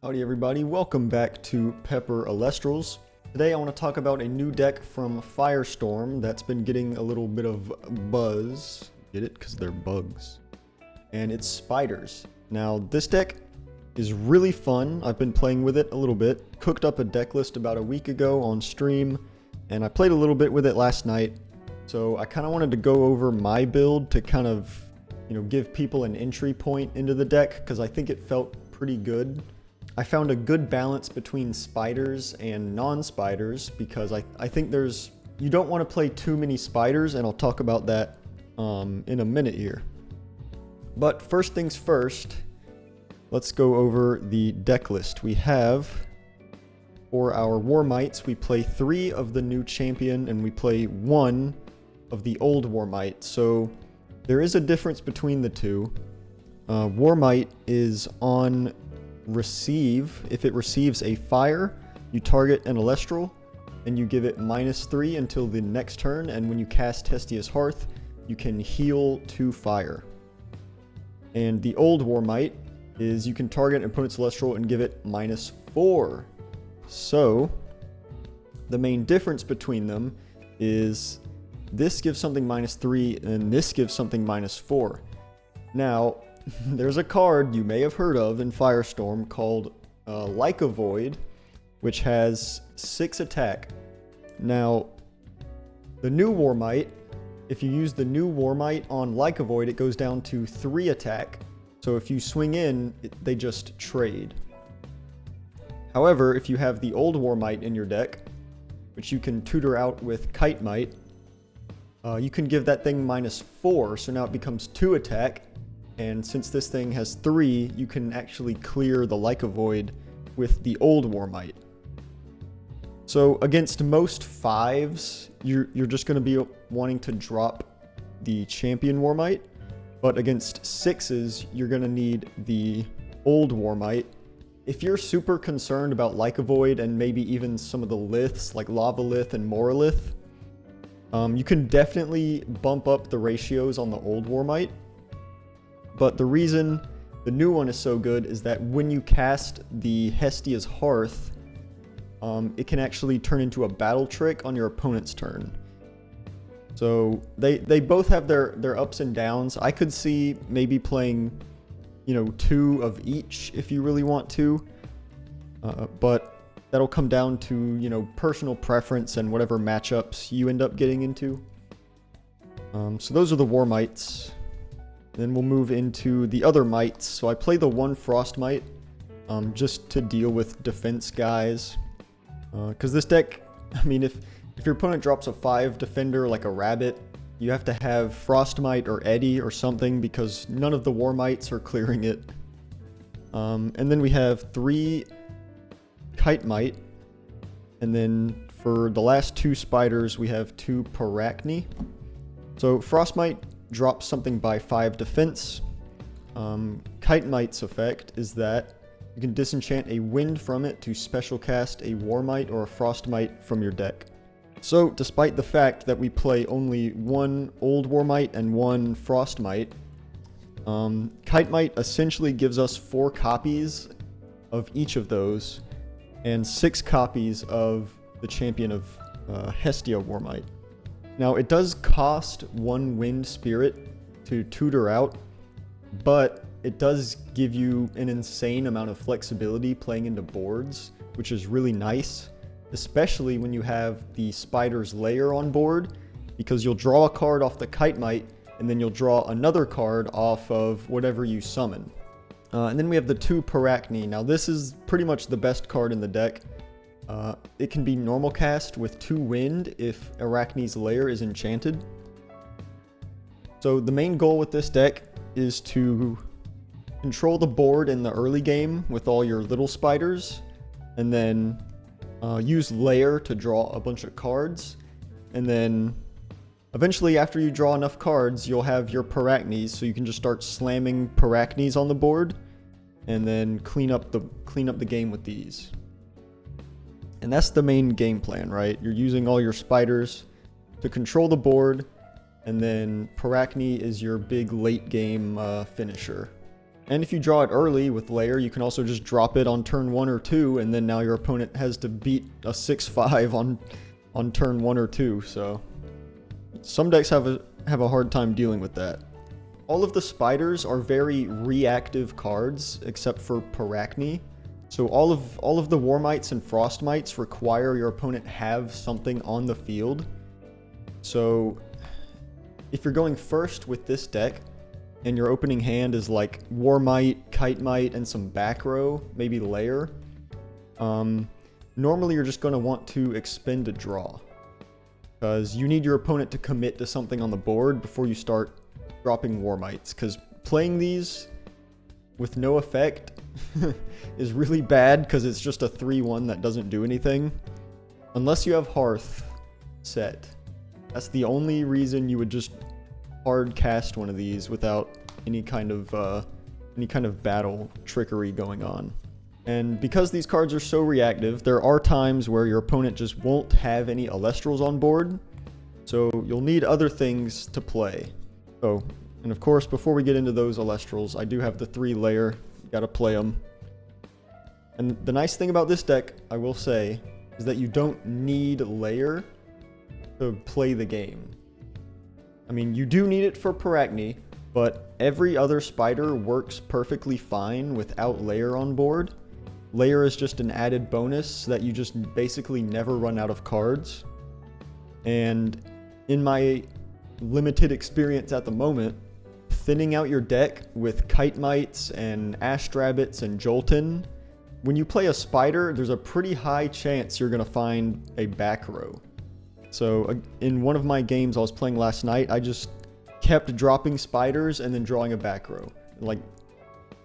Howdy everybody, welcome back to Pepper Elestrals. Today I want to talk about a new deck from Firestorm that's been getting a little bit of buzz. Get it? Because they're bugs. And it's spiders. Now this deck is really fun. I've been playing with it a little bit. Cooked up a deck list about a week ago on stream, and I played a little bit with it last night. So I kind of wanted to go over my build to kind of, give people an entry point into the deck because I think it felt pretty good. I found a good balance between spiders and non-spiders because I think you don't want to play too many spiders, and I'll talk about that in a minute here. But first things first, let's go over the deck list. We have, for our War Mites, we play 3 of the new champion and we play 1 of the old War Mite. So there is a difference between the two. War Mite is on receive. If it receives a fire, you target an Elestral and you give it -3 until the next turn, and when you cast Hestia's Hearth, you can heal 2 fire. And the old War Mite is you can target an opponent's Elestral and give it -4. So the main difference between them is this gives something -3 and this gives something -4. Now there's a card you may have heard of in Firestorm called Like a Void, which has 6 attack. Now, the new War Mite, if you use the new War Mite on Like a Void, it goes down to 3 attack. So if you swing in, they just trade. However, if you have the old War Mite in your deck, which you can tutor out with Kite Mite, you can give that thing -4, so now it becomes 2 attack. And since this thing has 3, you can actually clear the Like a Void with the old War Mite. So against most 5s, you're just going to be wanting to drop the champion War Mite. But against 6s, you're going to need the old War Mite. If you're super concerned about Like a Void and maybe even some of the liths like Lava Lith and Moralith, you can definitely bump up the ratios on the old War Mite. But the reason the new one is so good is that when you cast the Hestia's Hearth, it can actually turn into a battle trick on your opponent's turn. So they both have their ups and downs. I could see maybe playing, 2 of each if you really want to. But that'll come down to, personal preference and whatever matchups you end up getting into. So those are the War Mites. Then we'll move into the other mites. So I play the 1 Frost Mite just to deal with defense guys. Because this deck, if your opponent drops a 5 defender like a rabbit, you have to have Frost Mite or Eddy or something because none of the War Mites are clearing it. And then we have 3 Kite Mite. And then for the last 2 spiders, we have 2 Parachni. So Frost Mite drops something by 5 defense. Kite Mite's effect is that you can disenchant a wind from it to special cast a War Mite or a Frost Mite from your deck. So despite the fact that we play only 1 old War Mite and 1 Frost Mite, Kite Mite essentially gives us 4 copies of each of those and 6 copies of the champion of Hestia War Mite. Now, it does cost 1 Wind Spirit to tutor out, but it does give you an insane amount of flexibility playing into boards, which is really nice, especially when you have the Spider's Lair on board, because you'll draw a card off the Kite Mite, and then you'll draw another card off of whatever you summon. And then we have the 2 Parachni. Now, this is pretty much the best card in the deck. It can be normal cast with 2 wind if Arachne's Lair is enchanted. So the main goal with this deck is to control the board in the early game with all your little spiders, and then use Lair to draw a bunch of cards. And then eventually after you draw enough cards, you'll have your Parachnis, so you can just start slamming Parachnis on the board and then clean up the game with these. And that's the main game plan, right? You're using all your spiders to control the board, and then Parachni is your big late game finisher. And if you draw it early with Lair, you can also just drop it on turn 1 or 2, and then now your opponent has to beat a 6-5 on turn 1 or 2, so some decks have a hard time dealing with that. All of the spiders are very reactive cards, except for Parachne. So all of the Warmites and Frostmites require your opponent have something on the field. So if you're going first with this deck, and your opening hand is like Warmite, Kitemite, and some back row, maybe Lair, normally you're just going to want to expend a draw, because you need your opponent to commit to something on the board before you start dropping Warmites, because playing these with no effect is really bad, because it's just a 3-1 that doesn't do anything. Unless you have Hearth set. That's the only reason you would just hard cast one of these without any kind of battle trickery going on. And because these cards are so reactive, there are times where your opponent just won't have any Elestrals on board, so you'll need other things to play. Oh, and of course, before we get into those Elestrals, I do have the 3 Lair. Gotta play them. And the nice thing about this deck, I will say, is that you don't need Lair to play the game. I mean, you do need it for Parachne, but every other spider works perfectly fine without Lair on board. Lair is just an added bonus that you just basically never run out of cards. And in my limited experience at the moment, thinning out your deck with Kitemites and Astrabbits and Jolton, when you play a spider, there's a pretty high chance you're going to find a back row. So in one of my games I was playing last night, I just kept dropping spiders and then drawing a back row. Like,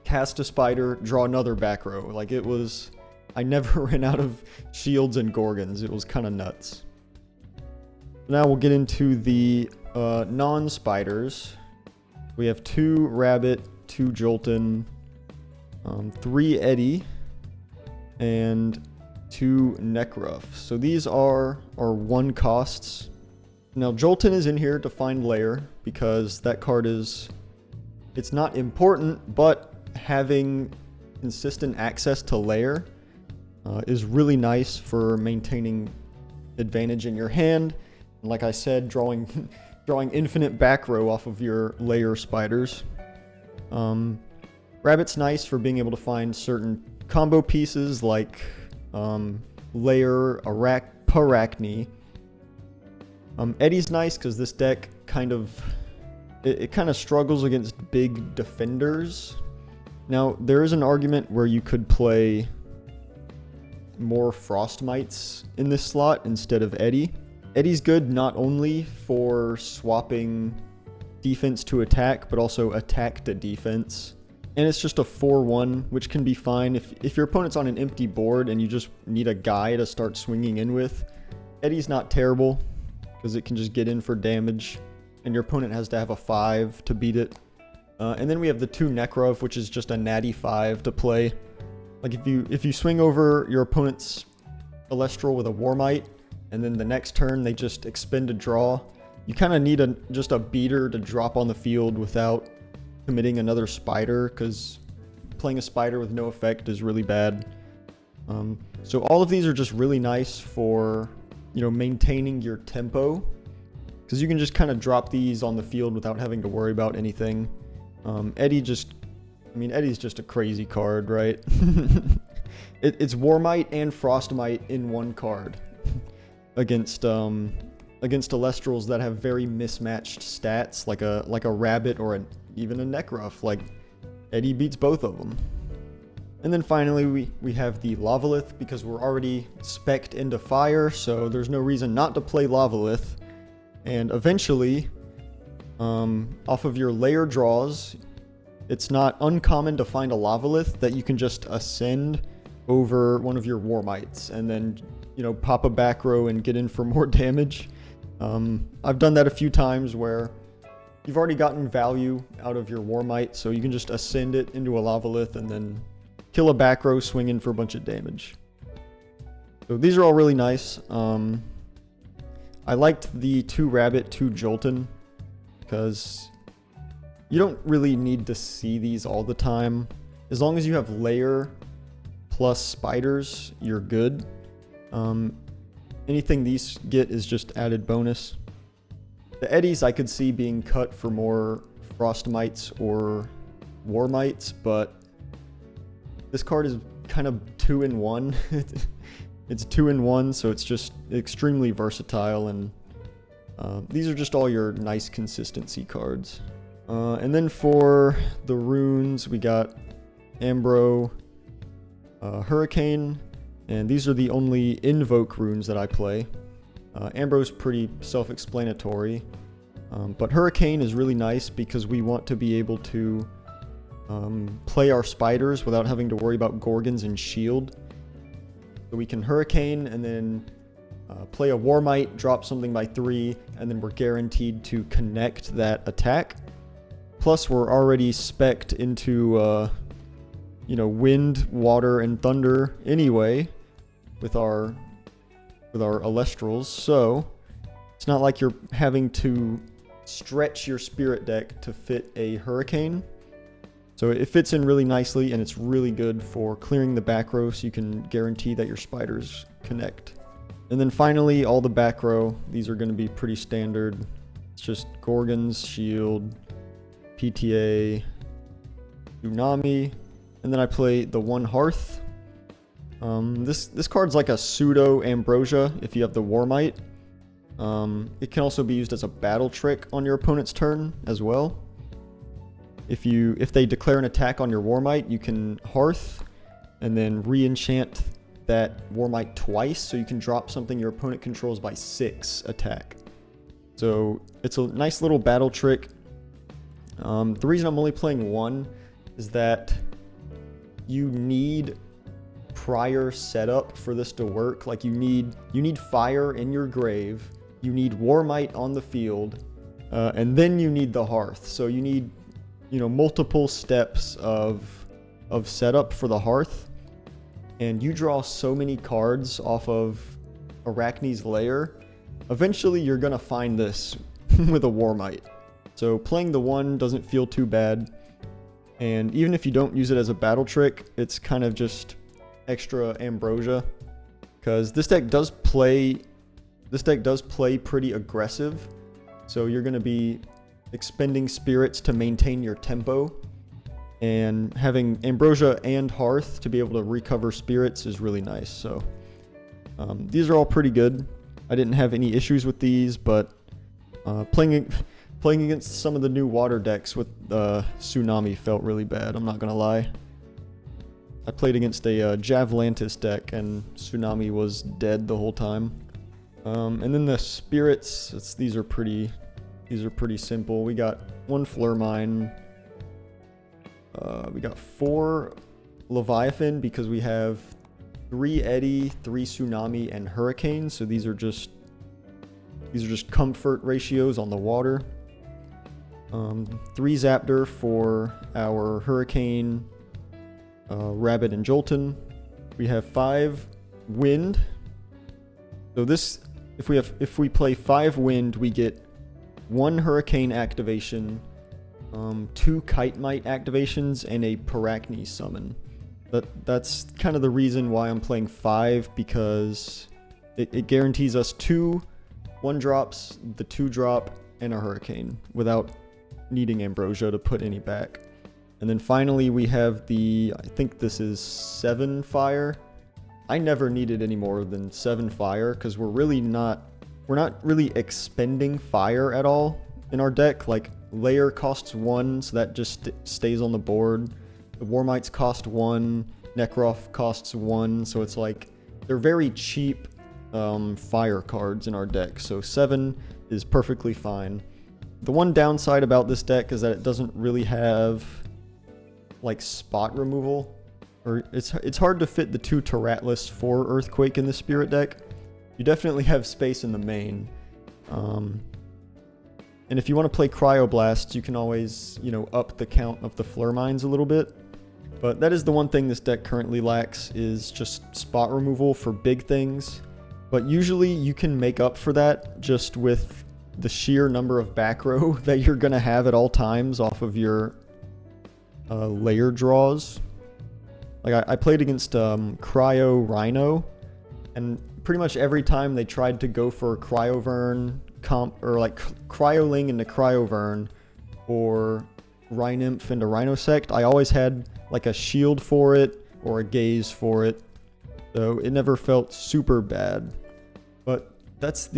cast a spider, draw another back row. Like, it was... I never ran out of shields and Gorgons. It was kind of nuts. Now we'll get into the non-spiders. We have 2 Rabbit, 2 Jolton, 3 Eddy, and 2 Nekruff. So these are 1 costs. Now Jolton is in here to find Lair, because that card is... it's not important, but having consistent access to Lair is really nice for maintaining advantage in your hand. And like I said, drawing infinite back row off of your Lair spiders. Rabbit's nice for being able to find certain combo pieces like Lair, Parachne. Eddy's nice because this deck kind of struggles against big defenders. Now, there is an argument where you could play more Frostmites in this slot instead of Eddy. Eddy's good not only for swapping defense to attack, but also attack to defense. And it's just a 4-1, which can be fine. If your opponent's on an empty board and you just need a guy to start swinging in with, Eddy's not terrible, because it can just get in for damage, and your opponent has to have a 5 to beat it. And then we have the 2 Nekruff, which is just a natty 5 to play. Like, if you swing over your opponent's Elestral with a Warmite, and then the next turn they just expend a draw, you kind of need just a beater to drop on the field without committing another spider, because playing a spider with no effect is really bad. So all of these are just really nice for, maintaining your tempo, because you can just kind of drop these on the field without having to worry about anything. Eddy's just a crazy card, right? It's Warmite and Frostmite in one card against Elestrals that have very mismatched stats, like a Rabbit or even a Nekruff. Like, Eddy beats both of them. And then finally we have the Lavalith, because we're already spec'd into fire, so there's no reason not to play Lavalith. And eventually, off of your Lair draws, it's not uncommon to find a Lavalith that you can just ascend over one of your Warmites and then, pop a back row and get in for more damage. I've done that a few times where you've already gotten value out of your Warmite, so you can just ascend it into a Lavalith and then kill a back row, swing in for a bunch of damage. So these are all really nice. I liked the 2 Rabbit, 2 Jolton, because, You don't really need to see these all the time. As long as you have layer plus spiders, you're good. Anything these get is just added bonus. The eddies I could see being cut for more frost mites or war mites, but this card is kind of 2-in-1. It's 2-in-1, so it's just extremely versatile, and these are just all your nice consistency cards. And then for the runes, we got Ambro, Hurricane, and these are the only invoke runes that I play. Ambro's pretty self-explanatory, but Hurricane is really nice because we want to be able to play our spiders without having to worry about Gorgons and shield. So we can Hurricane and then play a Warmite, drop something by 3, and then we're guaranteed to connect that attack. Plus, we're already spec'd into, wind, water, and thunder anyway with our Elestrals. So it's not like you're having to stretch your spirit deck to fit a Hurricane. So it fits in really nicely, and it's really good for clearing the back row so you can guarantee that your spiders connect. And then finally, all the back row, these are going to be pretty standard. It's just Gorgons, Shield, PTA, Tsunami, and then I play the one Hearth. This card's like a pseudo Ambrosia if you have the Warmite. It can also be used as a battle trick on your opponent's turn as well. If they declare an attack on your Warmite, you can Hearth and then re-enchant that Warmite twice, so you can drop something your opponent controls by 6 attack. So it's a nice little battle trick. The reason I'm only playing one is that you need prior setup for this to work. Like you need fire in your grave, you need Warmite on the field, and then you need the Hearth. So you need multiple steps of setup for the Hearth, and you draw so many cards off of Arachne's Lair. Eventually you're gonna find this with a Warmite. So playing the one doesn't feel too bad, and even if you don't use it as a battle trick, it's kind of just extra ambrosia, because this deck does play pretty aggressive, so you're going to be expending spirits to maintain your tempo, and having ambrosia and Hearth to be able to recover spirits is really nice. So these are all pretty good. I didn't have any issues with these, but playing against some of the new water decks with Tsunami felt really bad, I'm not gonna lie. I played against a Javelantis deck, and Tsunami was dead the whole time. And then the spirits, these are pretty simple. We got 1 Flurmine. We got 4 Leviathan because we have 3 Eddy, 3 Tsunami, and Hurricane. So these are just comfort ratios on the water. 3 Zapdos for our Hurricane, Rabbit, and Jolton. We have 5 Wind. So this, if we play 5 Wind, we get 1 Hurricane activation, 2 Kite Mite activations, and a Parachne summon. That's kind of the reason why I'm playing 5, because it guarantees us 2 1-drops, the 2-drop, and a Hurricane without needing Ambrosia to put any back. And then finally we have I think this is 7 Fire. I never needed any more than 7 Fire because we're not really expending fire at all in our deck. Like Lair costs 1, so that just stays on the board. The Warmites cost 1, Necroth costs 1, so it's like they're very cheap fire cards in our deck. So 7 is perfectly fine. The one downside about this deck is that it doesn't really have like spot removal, or it's hard to fit the 2 Terratless for Earthquake in the Spirit deck. You definitely have space in the main. And if you want to play Cryoblast, you can always, up the count of the Flurmines a little bit. But that is the one thing this deck currently lacks, is just spot removal for big things. But usually you can make up for that just with the sheer number of back row that you're gonna have at all times off of your layer draws. Like I played against Cryo Rhino, and pretty much every time they tried to go for Cryovern or like Cryoling into Cryovern or Rhinymph into Rhinosect, I always had like a shield for it or a gaze for it, so it never felt super bad. But that's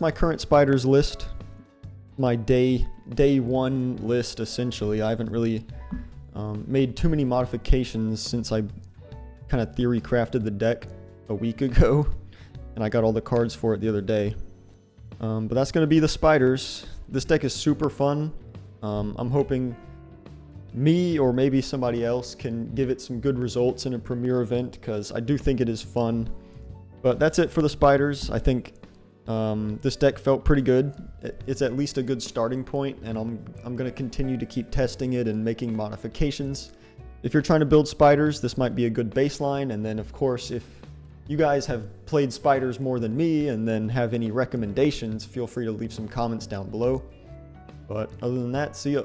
my current spiders list, my day one list essentially. I haven't really made too many modifications since I kind of theory crafted the deck a week ago, and I got all the cards for it the other day. But that's going to be the spiders. This deck is super fun. I'm hoping me or maybe somebody else can give it some good results in a premiere event, because I do think it is fun. But that's it for the spiders. I think this deck felt pretty good. It's at least a good starting point, and I'm going to continue to keep testing it and making modifications. If you're trying to build spiders, this might be a good baseline, and then of course if you guys have played spiders more than me and then have any recommendations, feel free to leave some comments down below. But other than that, see ya.